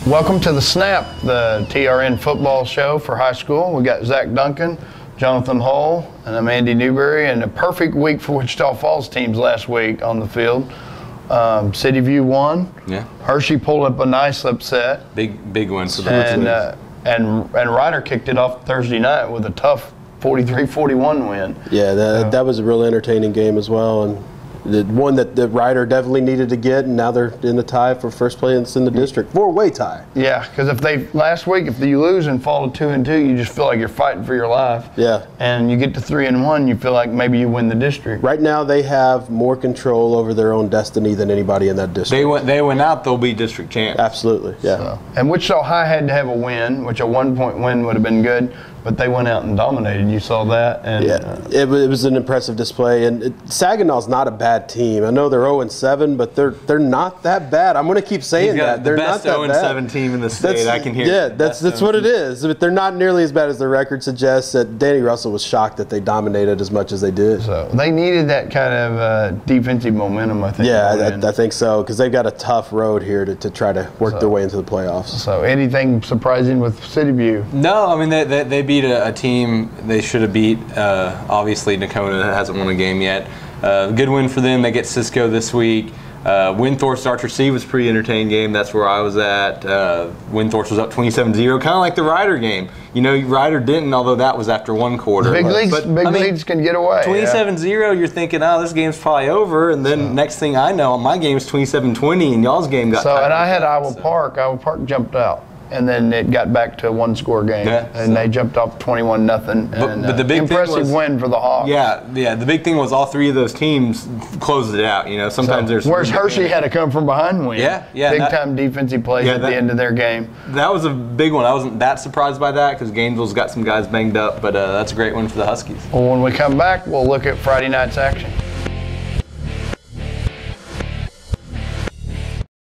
Welcome to the Snap, the TRN football show for high school. We got Zach Duncan, Jonathan Hull, and I'm Andy Newberry, and a perfect week for Wichita Falls teams last week on the field. City View won. Yeah. Hershey pulled up a nice upset. Big win for the and Ryder kicked it off Thursday night with a tough 43-41 win. Yeah, that was a real entertaining game as well, and the one that the Ryder definitely needed to get, and now they're in the tie for first place in the district, four-way tie. Yeah, because last week if you lose and fall to 2-2, you just feel like you're fighting for your life. Yeah. And you get to 3-1, you feel like maybe you win the district. Right now they have more control over their own destiny than anybody in that district. They went out, they'll be district champs. Absolutely, yeah. So, and Wichita High had to have a win, which a 1-point win would have been good. But they went out and dominated. You saw that. And, yeah, it was an impressive display. And Saginaw's not a bad team. I know they're 0-7, but they're not that bad. I'm going to keep saying that. They're not that bad. The best 0-7 team in the state. I can hear. Yeah, that's what it is. But they're not nearly as bad as their record suggests. That Danny Russell was shocked that they dominated as much as they did. So they needed that kind of defensive momentum, I think. Yeah, I think so, because they've got a tough road here to try to work their way into the playoffs. So anything surprising with City View? No, I mean they beat a team they should have beat. Obviously, Nakona hasn't won a game yet. Good win for them. They get Cisco this week. Windthorst Archer C was a pretty entertaining game. That's where I was at. Windthorst was up 27-0, kind of like the Ryder game. You know, Ryder didn't, although that was after one quarter. Big leads can get away. 27-0, you're thinking, oh, this game's probably over. And then next thing I know, my game's 27-20, and y'all's game got tied. And I had Iowa Park. Iowa Park jumped out. And then it got back to a one-score game, and they jumped off 21-0. But the big impressive win for the Hawks. Yeah. The big thing was all three of those teams closed it out. You know, sometimes there's where's Hershey had to come from behind win. Yeah. Big-time defensive plays at the end of their game. That was a big one. I wasn't that surprised by that because Gainesville's got some guys banged up, but that's a great win for the Huskies. Well, when we come back, we'll look at Friday night's action.